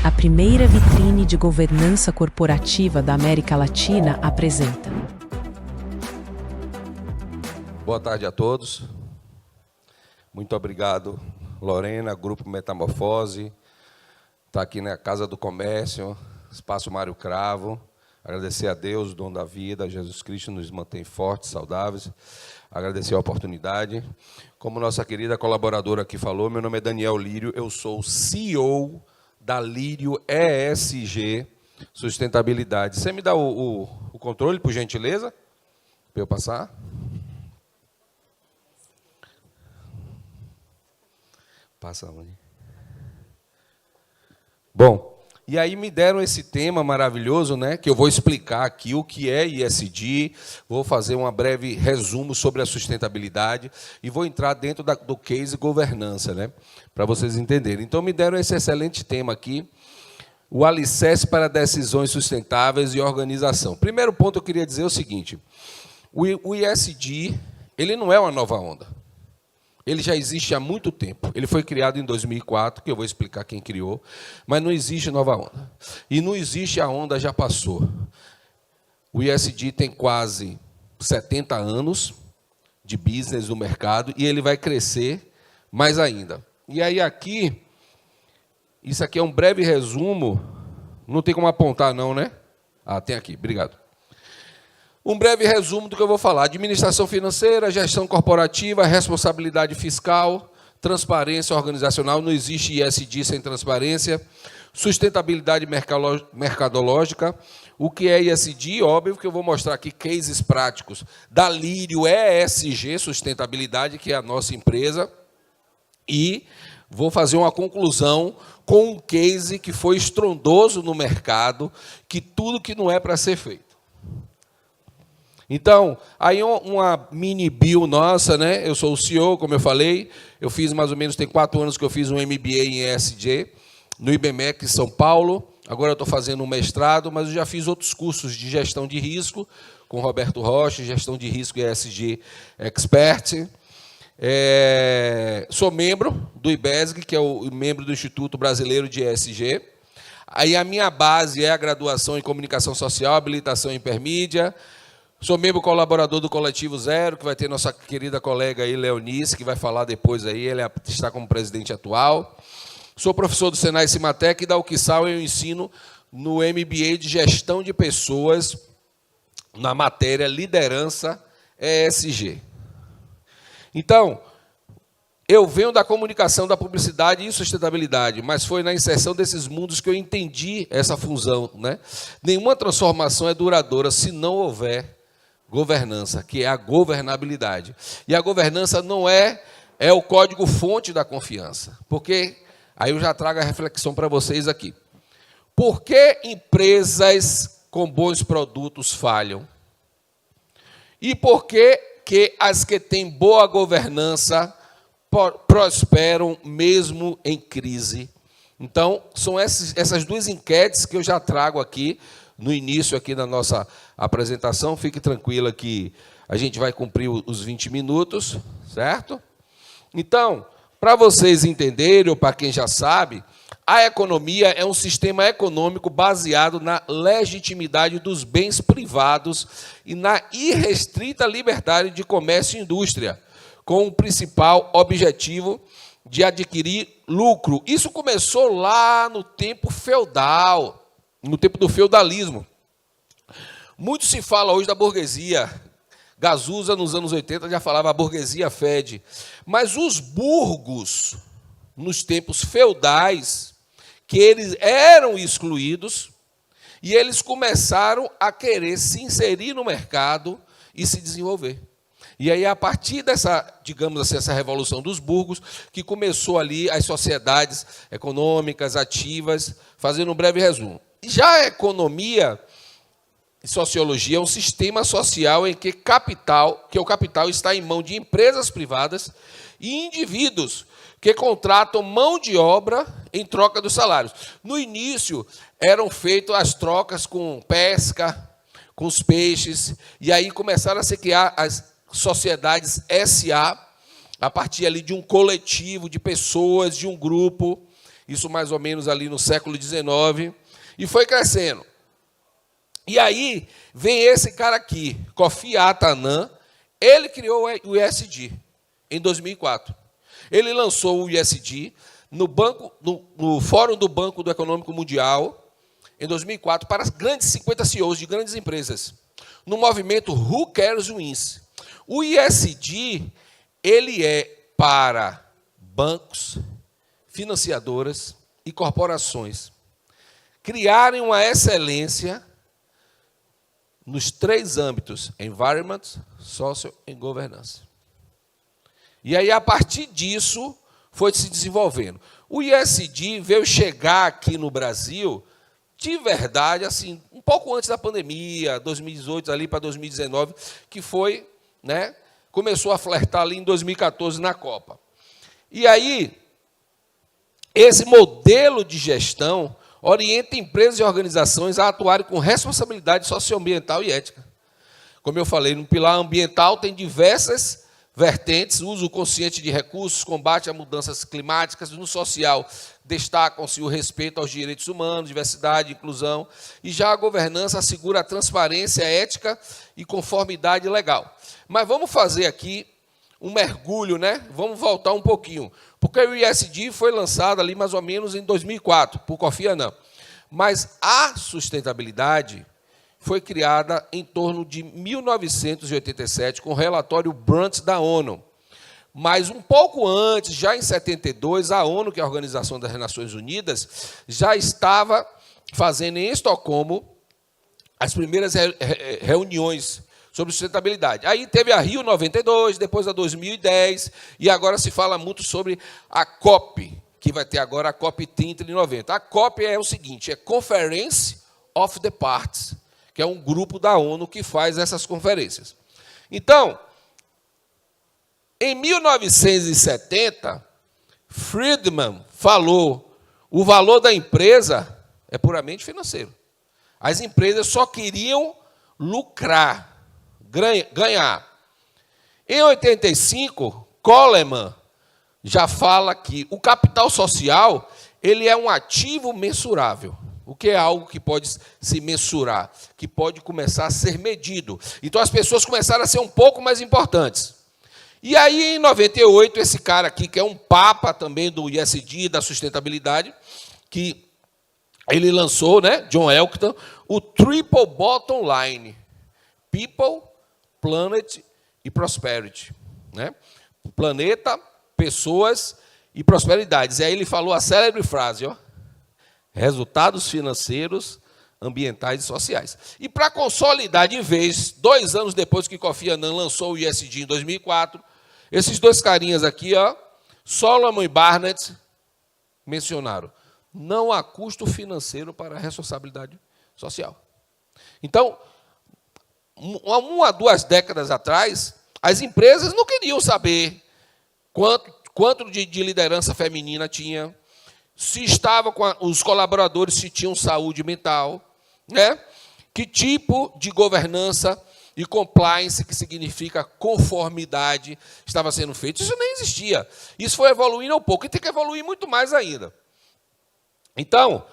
A primeira vitrine de governança corporativa da América Latina apresenta. Boa tarde a todos. Muito obrigado, Lorena, Grupo Metamorfose, está aqui na Casa do Comércio, Espaço Mário Cravo. Agradecer a Deus, dono da vida, Jesus Cristo nos mantém fortes, saudáveis. Agradecer a oportunidade. Como nossa querida colaboradora aqui falou, meu nome é Daniel Lírio, eu sou o CEO da Lírio ESG Sustentabilidade. Você me dá o controle, por gentileza, para eu passar? Passa onde? Bom, e aí me deram esse tema maravilhoso, né, que eu vou explicar aqui o que é ESG, vou fazer um breve resumo sobre a sustentabilidade e vou entrar dentro do case governança, né, para vocês entenderem. Então, me deram esse excelente tema aqui, o alicerce para decisões sustentáveis e organização. Primeiro ponto, eu queria dizer o seguinte, o ESG, ele não é uma nova onda. Ele já existe há muito tempo. Ele foi criado em 2004, que eu vou explicar quem criou, mas não existe nova onda. E não existe a onda já passou. O ESG tem quase 70 anos de business no mercado e ele vai crescer mais ainda. E aí aqui, isso aqui é um breve resumo, não tem como apontar não, né? Ah, tem aqui, obrigado. Um breve resumo do que eu vou falar. Administração financeira, gestão corporativa, responsabilidade fiscal, transparência organizacional, não existe ESG sem transparência, sustentabilidade mercadológica. O que é ESG? Óbvio que eu vou mostrar aqui cases práticos da Lírio ESG Sustentabilidade, que é a nossa empresa, e vou fazer uma conclusão com um case que foi estrondoso no mercado, que tudo que não é para ser feito. Então, aí uma mini bio nossa, né? Eu sou o CEO, como eu falei, eu fiz mais ou menos, tem 4 anos que eu fiz um MBA em ESG, no IBMEC, em São Paulo. Agora eu estou fazendo um mestrado, mas eu já fiz outros cursos de gestão de risco, com Roberto Rocha, gestão de risco e ESG Expert. Sou membro do IBESG, que é o membro do Instituto Brasileiro de ESG. Aí a minha base é a graduação em Comunicação Social, habilitação em Hipermídia. Sou membro colaborador do Coletivo Zero, que vai ter nossa querida colega aí, Leonice, que vai falar depois aí, ele está como presidente atual. Sou professor do Senai Cimatec e da UQSAL eu ensino no MBA de Gestão de Pessoas, na matéria Liderança ESG. Então, eu venho da comunicação, da publicidade e sustentabilidade, mas foi na inserção desses mundos que eu entendi essa fusão, né? Nenhuma transformação é duradoura se não houver governança, que é a governabilidade. E a governança não é o código-fonte da confiança. Porque, aí eu já trago a reflexão para vocês aqui. Por que empresas com bons produtos falham? E por que as que têm boa governança prosperam mesmo em crise? Então, são essas duas enquetes que eu já trago aqui, no início aqui da nossa apresentação. Fique tranquila que a gente vai cumprir os 20 minutos, certo? Então, para vocês entenderem, ou para quem já sabe, a economia é um sistema econômico baseado na legitimidade dos bens privados e na irrestrita liberdade de comércio e indústria, com o principal objetivo de adquirir lucro. Isso começou lá no tempo feudal, no tempo do feudalismo. Muito se fala hoje da burguesia. Gazusa, nos anos 80, já falava a burguesia fede. Mas os burgos, nos tempos feudais, que eles eram excluídos, e eles começaram a querer se inserir no mercado e se desenvolver. E aí, a partir dessa, digamos assim, essa revolução dos burgos, que começou ali as sociedades econômicas, ativas, fazendo um breve resumo. Já a economia e sociologia é um sistema social em que o capital está em mão de empresas privadas e indivíduos que contratam mão de obra em troca dos salários. No início, eram feitas as trocas com pesca, com os peixes, e aí começaram a se criar as sociedades SA, a partir ali de um coletivo de pessoas, de um grupo, isso mais ou menos ali no século XIX, e foi crescendo. E aí vem esse cara aqui, Kofi Annan, ele criou o ESG em 2004. Ele lançou o ESG no Fórum do Banco do Econômico Mundial, em 2004, para as grandes 50 CEOs de grandes empresas, no movimento Who Cares Wins. O ESG, ele é para bancos, financiadoras e corporações criarem uma excelência nos 3 âmbitos: environment, social e governance. E aí, a partir disso, foi se desenvolvendo. O ESG veio chegar aqui no Brasil, de verdade, assim, um pouco antes da pandemia, 2018 ali para 2019, que foi, né, começou a flertar ali em 2014 na Copa. E aí, esse modelo de gestão orienta empresas e organizações a atuarem com responsabilidade socioambiental e ética. Como eu falei, no pilar ambiental tem diversas vertentes: uso consciente de recursos, combate a mudanças climáticas. No social, destacam-se o respeito aos direitos humanos, diversidade, inclusão. E já a governança assegura a transparência, ética e conformidade legal. Mas vamos fazer aqui um mergulho, né? Vamos voltar um pouquinho. Porque o ESG foi lançado ali mais ou menos em 2004, por Kofi Annan. Mas a sustentabilidade foi criada em torno de 1987, com o relatório Brunt da ONU. Mas um pouco antes, já em 72, a ONU, que é a Organização das Nações Unidas, já estava fazendo em Estocolmo as primeiras reuniões sobre sustentabilidade. Aí teve a Rio 92, depois a 2010, e agora se fala muito sobre a COP, que vai ter agora a COP 30 em 90. A COP é o seguinte: é Conference of the Parties, que é um grupo da ONU que faz essas conferências. Então, em 1970, Friedman falou: o valor da empresa é puramente financeiro. As empresas só queriam lucrar, ganhar. Em 85, Coleman já fala que o capital social ele é um ativo mensurável. O que é algo que pode se mensurar, que pode começar a ser medido. Então, as pessoas começaram a ser um pouco mais importantes. E aí, em 98, esse cara aqui, que é um papa também do ESG, da sustentabilidade, que ele lançou, né, John Elkington, o Triple Bottom Line: People, Planet e Prosperity. Né? Planeta, pessoas e prosperidades. E aí ele falou a célebre frase, ó: resultados financeiros, ambientais e sociais. E para consolidar de vez, 2 anos depois que Kofi Annan lançou o ESG em 2004, esses 2 carinhas aqui, ó, Solomon e Barnett, mencionaram: não há custo financeiro para a responsabilidade social. Então, 1 a 2 décadas atrás, as empresas não queriam saber quanto de liderança feminina tinha, se estava com os colaboradores, se tinham saúde mental, né? Que tipo de governança e compliance, que significa conformidade, estava sendo feito. Isso nem existia. Isso foi evoluindo um pouco e tem que evoluir muito mais ainda. Então,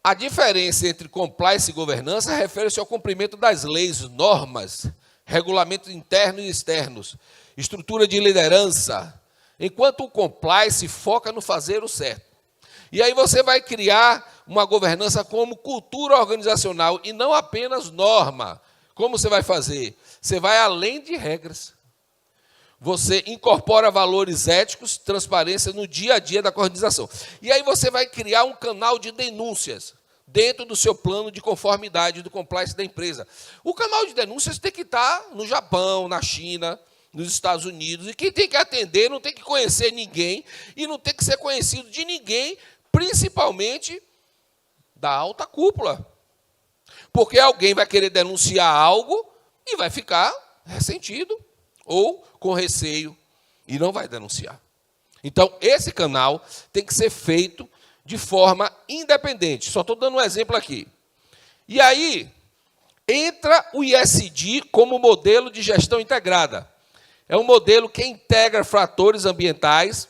a diferença entre compliance e governança refere-se ao cumprimento das leis, normas, regulamentos internos e externos, estrutura de liderança, enquanto o compliance foca no fazer o certo. E aí você vai criar uma governança como cultura organizacional e não apenas norma. Como você vai fazer? Você vai além de regras. Você incorpora valores éticos, transparência no dia a dia da organização. E aí você vai criar um canal de denúncias dentro do seu plano de conformidade do compliance da empresa. O canal de denúncias tem que estar no Japão, na China, nos Estados Unidos, e quem tem que atender não tem que conhecer ninguém e não tem que ser conhecido de ninguém, principalmente da alta cúpula. Porque alguém vai querer denunciar algo e vai ficar ressentido ou com receio e não vai denunciar. Então, esse canal tem que ser feito de forma independente. Só estou dando um exemplo aqui. E aí, entra o ESG como modelo de gestão integrada. É um modelo que integra fatores ambientais,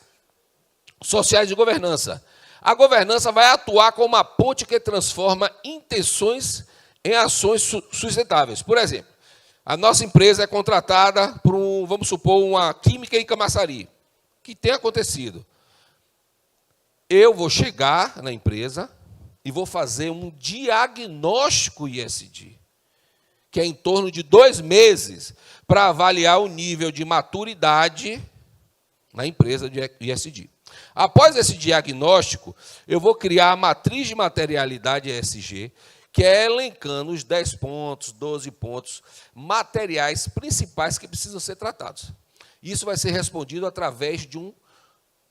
sociais e de governança. A governança vai atuar como uma ponte que transforma intenções em ações sustentáveis. Por exemplo, a nossa empresa é contratada por, vamos supor, uma química em Camaçari, que tem acontecido. Eu vou chegar na empresa e vou fazer um diagnóstico ISD, que é em torno de 2 meses, para avaliar o nível de maturidade na empresa de ISD. Após esse diagnóstico, eu vou criar a matriz de materialidade ESG, que é elencando os 10 pontos, 12 pontos materiais principais que precisam ser tratados. Isso vai ser respondido através de um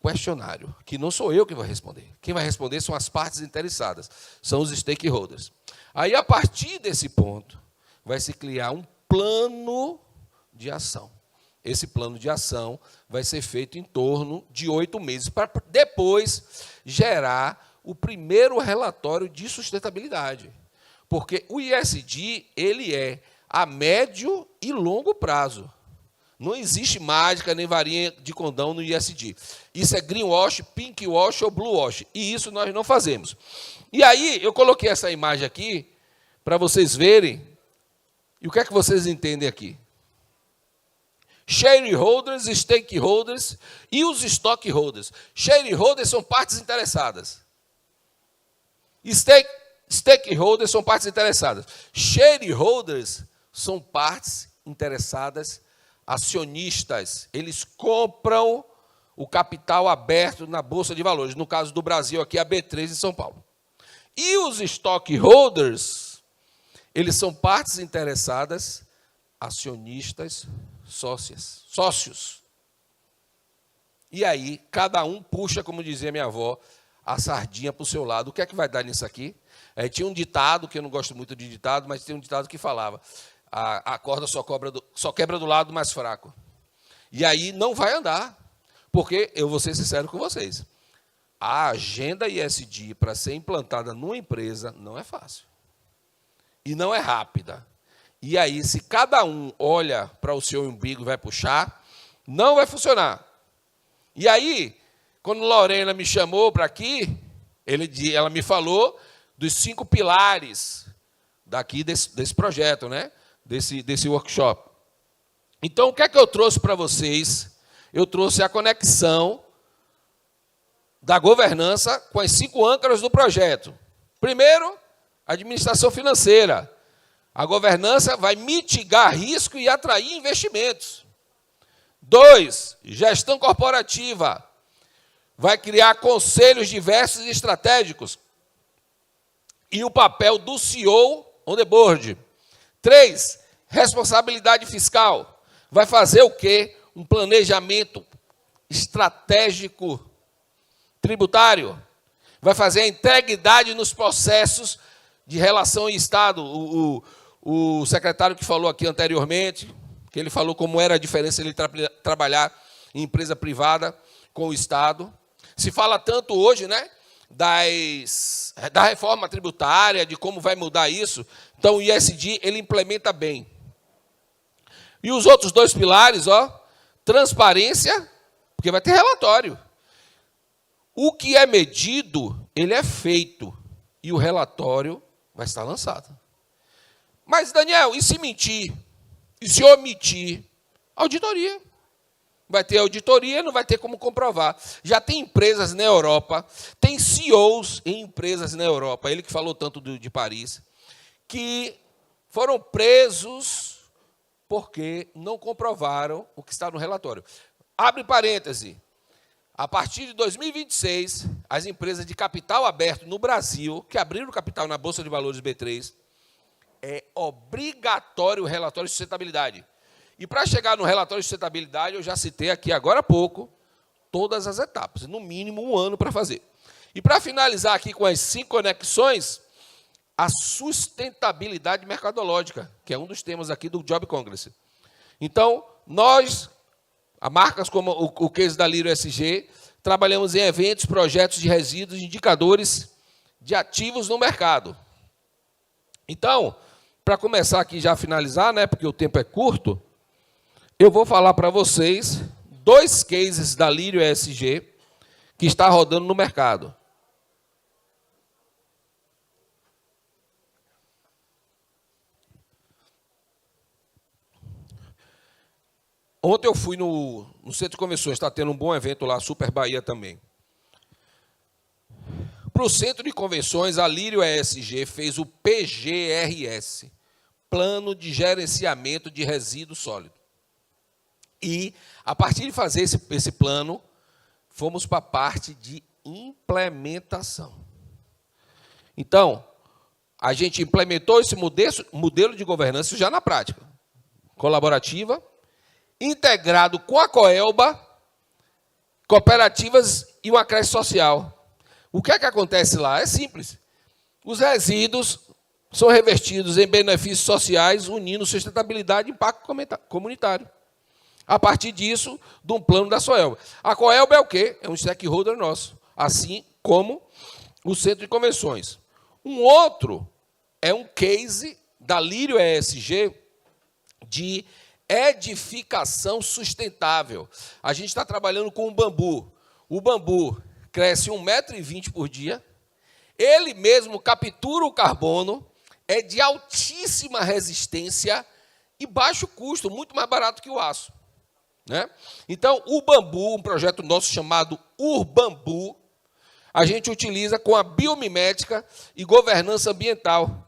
questionário, que não sou eu que vou responder. Quem vai responder são as partes interessadas, são os stakeholders. Aí, a partir desse ponto, vai se criar um plano de ação. Esse plano de ação vai ser feito em torno de 8 meses, para depois gerar o primeiro relatório de sustentabilidade. Porque o ISD, ele é a médio e longo prazo. Não existe mágica nem varinha de condão no ISD. Isso é greenwash, pinkwash ou bluewash. E isso nós não fazemos. E aí, eu coloquei essa imagem aqui para vocês verem. E o que é que vocês entendem aqui? Shareholders, stakeholders e os stockholders. Shareholders são partes interessadas. Stakeholders são partes interessadas. Shareholders são partes interessadas acionistas. Eles compram o capital aberto na Bolsa de Valores. No caso do Brasil, aqui a B3 em São Paulo. E os stockholders, eles são partes interessadas, acionistas, sócios. E aí, cada um puxa, como dizia minha avó, a sardinha para o seu lado. O que é que vai dar nisso aqui? Tinha um ditado, que eu não gosto muito de ditado, mas tem um ditado que falava: a corda só quebra do lado mais fraco. E aí não vai andar, porque, eu vou ser sincero com vocês, a agenda ISD para ser implantada numa empresa não é fácil. E não é rápida. E aí, se cada um olha para o seu umbigo e vai puxar, não vai funcionar. E aí, quando Lorena me chamou para aqui, ela me falou dos 5 pilares daqui desse projeto, né? Desse workshop. Então, o que é que eu trouxe para vocês? Eu trouxe a conexão da governança com as 5 âncoras do projeto. Primeiro, administração financeira. A governança vai mitigar risco e atrair investimentos. 2, gestão corporativa. Vai criar conselhos diversos e estratégicos. E o papel do CEO on the board. 3, responsabilidade fiscal. Vai fazer o quê? Um planejamento estratégico tributário. Vai fazer a integridade nos processos de relação em Estado. O secretário que falou aqui anteriormente, que ele falou como era a diferença ele trabalhar em empresa privada com o Estado. Se fala tanto hoje, né, da reforma tributária, de como vai mudar isso. Então, o ISD, ele implementa bem. E os outros 2 pilares, transparência, porque vai ter relatório. O que é medido, ele é feito, e o relatório vai estar lançado. Mas, Daniel, e se mentir? E se omitir? Auditoria. Vai ter auditoria, não vai ter como comprovar. Já tem empresas na Europa, tem CEOs em empresas na Europa, ele que falou tanto de Paris, que foram presos porque não comprovaram o que está no relatório. Abre parêntese. A partir de 2026, as empresas de capital aberto no Brasil, que abriram capital na Bolsa de Valores B3, é obrigatório o relatório de sustentabilidade. E para chegar no relatório de sustentabilidade, eu já citei aqui agora há pouco, todas as etapas, no mínimo 1 ano para fazer. E para finalizar aqui com as 5 conexões, a sustentabilidade mercadológica, que é um dos temas aqui do Job Congress. Então, nós, a marcas como o case da Lírio SG, trabalhamos em eventos, projetos de resíduos, indicadores de ativos no mercado. Então, para começar aqui já a finalizar, né, porque o tempo é curto, eu vou falar para vocês 2 cases da Lírio ESG que está rodando no mercado. Ontem eu fui no Centro de Convenções, está tendo um bom evento lá, Super Bahia também. Para o Centro de Convenções, a Lírio ESG fez o PGRS, Plano de Gerenciamento de Resíduo Sólido. E, a partir de fazer esse plano, fomos para a parte de implementação. Então, a gente implementou esse modelo de governança já na prática, colaborativa, integrado com a Coelba, cooperativas e uma creche social. O que é que acontece lá? É simples. Os resíduos são revertidos em benefícios sociais, unindo sustentabilidade e impacto comunitário. A partir disso, de um plano da Coelba. A Coelba é o quê? É um stakeholder nosso, assim como o Centro de Convenções. Um outro é um case da Lírio ESG de edificação sustentável. A gente está trabalhando com o bambu. O bambu cresce 1,20 m por dia, ele mesmo captura o carbono, é de altíssima resistência e baixo custo, muito mais barato que o aço. Né? Então, o bambu, um projeto nosso chamado Urbambu, a gente utiliza com a biomimética e governança ambiental,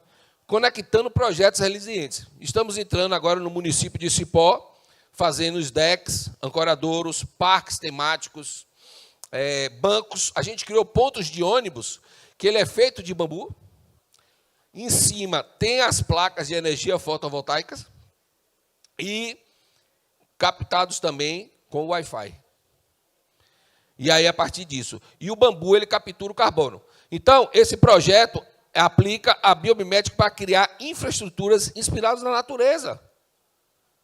conectando projetos resilientes. Estamos entrando agora no município de Cipó, fazendo os decks, ancoradouros, parques temáticos, bancos. A gente criou pontos de ônibus, que ele é feito de bambu. Em cima tem as placas de energia fotovoltaicas e captados também com o Wi-Fi. E aí, a partir disso. E o bambu, ele captura o carbono. Então, esse projeto aplica a biomimética para criar infraestruturas inspiradas na natureza.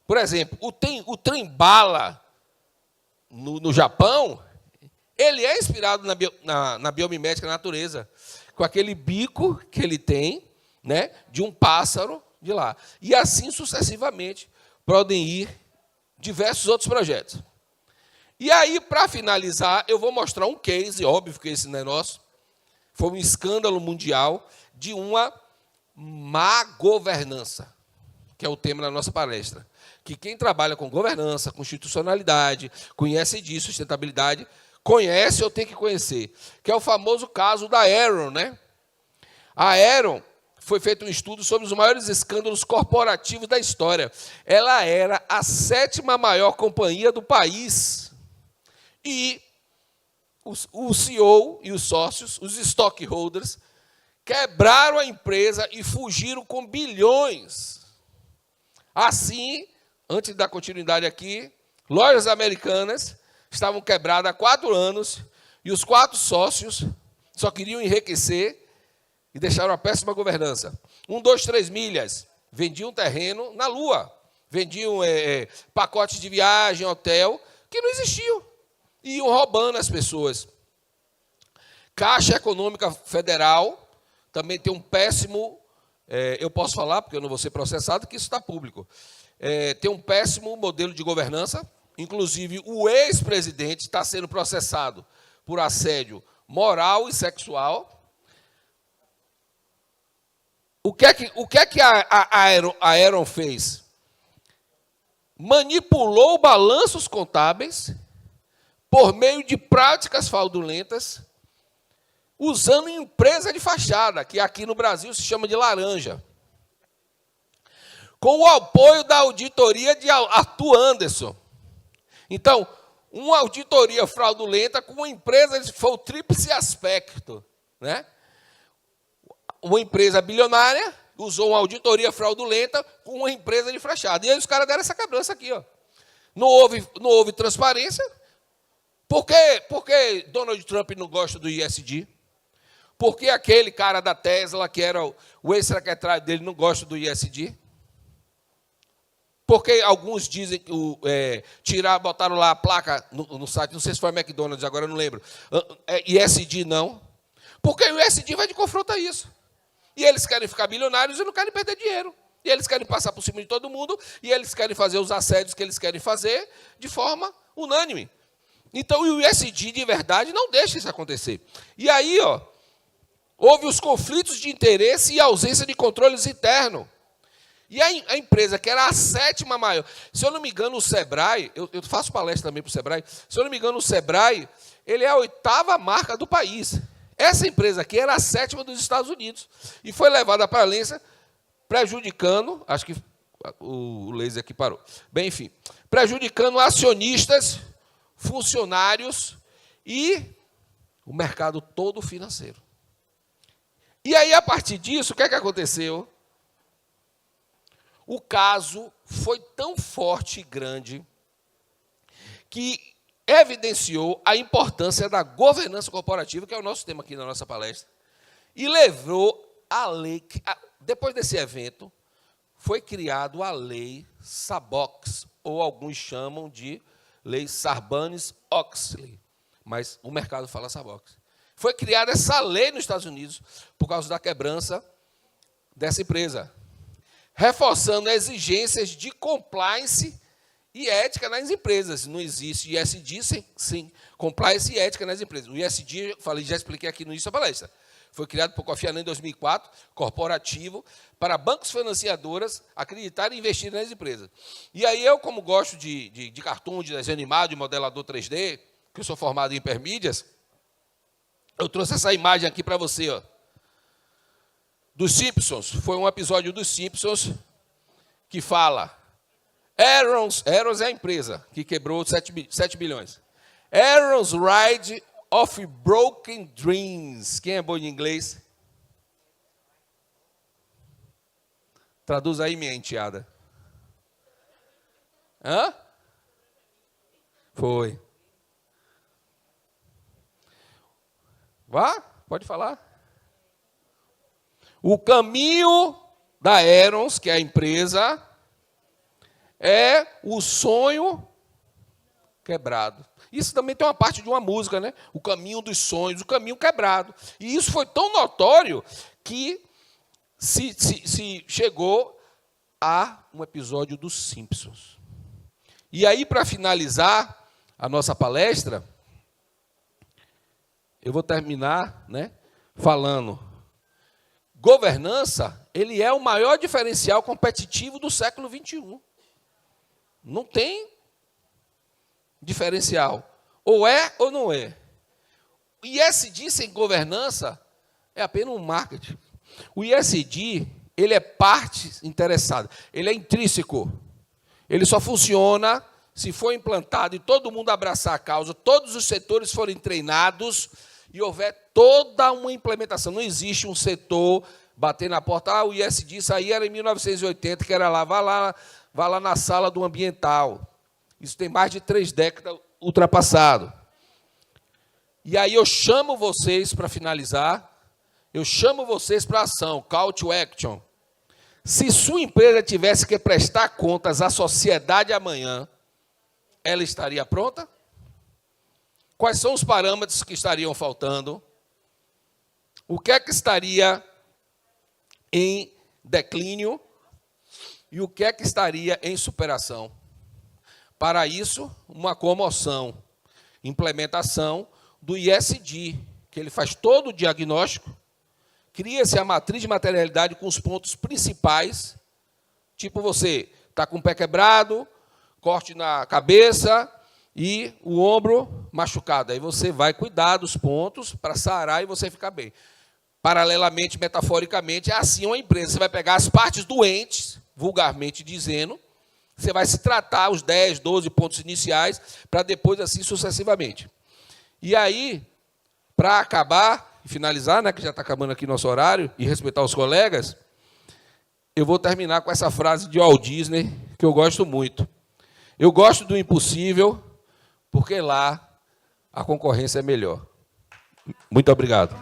Por exemplo, o trem-bala no Japão, ele é inspirado na biomimética da natureza, com aquele bico que ele tem, né, de um pássaro de lá. E assim sucessivamente podem ir diversos outros projetos. E aí, para finalizar, eu vou mostrar um case, óbvio que esse não é nosso, foi um escândalo mundial de uma má governança, que é o tema da nossa palestra. Que quem trabalha com governança, com institucionalidade, conhece disso, sustentabilidade, conhece ou tem que conhecer, que é o famoso caso da Aeron, né? A Aeron foi feito um estudo sobre os maiores escândalos corporativos da história. Ela era a 7ª maior companhia do país. E o CEO e os sócios, os stockholders, quebraram a empresa e fugiram com bilhões. Assim, antes da continuidade aqui, lojas americanas estavam quebradas há 4 anos e os 4 sócios só queriam enriquecer e deixaram uma péssima governança. 1, 2, 3 milhas, vendiam terreno na Lua, vendiam pacotes de viagem, hotel, que não existiam. E iam roubando as pessoas. Caixa Econômica Federal também tem um péssimo, eu posso falar, porque eu não vou ser processado, que isso está público. Tem um péssimo modelo de governança, inclusive o ex-presidente está sendo processado por assédio moral e sexual. O que é que a Aeron fez? Manipulou balanços contábeis por meio de práticas fraudulentas, usando empresa de fachada, que aqui no Brasil se chama de laranja, com o apoio da auditoria de Arthur Anderson. Então, uma auditoria fraudulenta com uma empresa, foi o tríplice aspecto, né? Uma empresa bilionária usou uma auditoria fraudulenta com uma empresa de fachada. E aí os caras deram essa quebrança aqui, ó. Não houve transparência. Por que Donald Trump não gosta do ESG? Por que aquele cara da Tesla, que era o ex-secretário dele, não gosta do ESG? Porque alguns dizem que botaram lá a placa no site, não sei se foi a McDonald's, agora eu não lembro. ESG não. Porque o ESG vai de confronto a isso. E eles querem ficar bilionários e não querem perder dinheiro. E eles querem passar por cima de todo mundo, e eles querem fazer os assédios que eles querem fazer de forma unânime. Então, o ESG, de verdade, não deixa isso acontecer. E aí, houve os conflitos de interesse e ausência de controles internos. E a empresa, que era a 7ª maior, se eu não me engano, o Sebrae, eu faço palestra também para o Sebrae, se eu não me engano, o Sebrae, ele é a 8ª marca do país. Essa empresa aqui era a 7ª dos Estados Unidos. E foi levada para a falência, prejudicando, acho que o laser aqui parou. Bem, enfim, prejudicando acionistas, funcionários e o mercado todo financeiro. E aí, a partir disso, o que é que aconteceu? O caso foi tão forte e grande que evidenciou a importância da governança corporativa, que é o nosso tema aqui na nossa palestra, e levou a lei. Depois desse evento, foi criada a lei Sarbanes, ou alguns chamam de lei Sarbanes-Oxley, mas o mercado fala Sarbanes. Foi criada essa lei nos Estados Unidos por causa da quebrança dessa empresa, reforçando exigências de compliance e ética nas empresas. Não existe ISD sem compliance e ética nas empresas. O ISD, já expliquei aqui no início da palestra, foi criado por Kofi Annan em 2004, corporativo, para bancos financiadoras acreditarem e investirem nas empresas. E aí eu, como gosto de cartoon, de desenho animado, de modelador 3D, que eu sou formado em hipermídias, eu trouxe essa imagem aqui para você, ó, dos Simpsons. Foi um episódio dos Simpsons que fala: Aaron's é a empresa que quebrou 7 bilhões. Aaron's Ride of Broken Dreams. Quem é bom em inglês? Traduz aí, minha enteada. Hã? Foi. Vá, pode falar. O caminho da Aaron's, que é a empresa, é o sonho quebrado. Isso também tem uma parte de uma música, né? O caminho dos sonhos, o caminho quebrado. E isso foi tão notório que se chegou a um episódio dos Simpsons. E aí, para finalizar a nossa palestra, eu vou terminar, né, falando: governança, ele é o maior diferencial competitivo do século XXI. Não tem diferencial. Ou é ou não é. O ISD sem governança é apenas um marketing. O ISD, ele é parte interessada. Ele é intrínseco. Ele só funciona se for implantado e todo mundo abraçar a causa, todos os setores forem treinados e houver toda uma implementação. Não existe um setor bater na porta. O ISD, isso aí era em 1980, que era lá, vá lá na sala do ambiental. Isso tem mais de 3 décadas ultrapassado. E aí eu chamo vocês, para finalizar, eu chamo vocês para a ação, call to action. Se sua empresa tivesse que prestar contas à sociedade amanhã, ela estaria pronta? Quais são os parâmetros que estariam faltando? O que é que estaria em declínio? E o que é que estaria em superação? Para isso, uma comoção, implementação do ISD, que ele faz todo o diagnóstico, cria-se a matriz de materialidade com os pontos principais, tipo você está com o pé quebrado, corte na cabeça e o ombro machucado. Aí você vai cuidar dos pontos para sarar e você ficar bem. Paralelamente, metaforicamente, é assim uma empresa. Você vai pegar as partes doentes, vulgarmente dizendo, você vai se tratar os 10, 12 pontos iniciais, para depois, assim, sucessivamente. E aí, para acabar e finalizar, né, que já está acabando aqui nosso horário, e respeitar os colegas, eu vou terminar com essa frase de Walt Disney, que eu gosto muito. Eu gosto do impossível, porque lá a concorrência é melhor. Muito obrigado.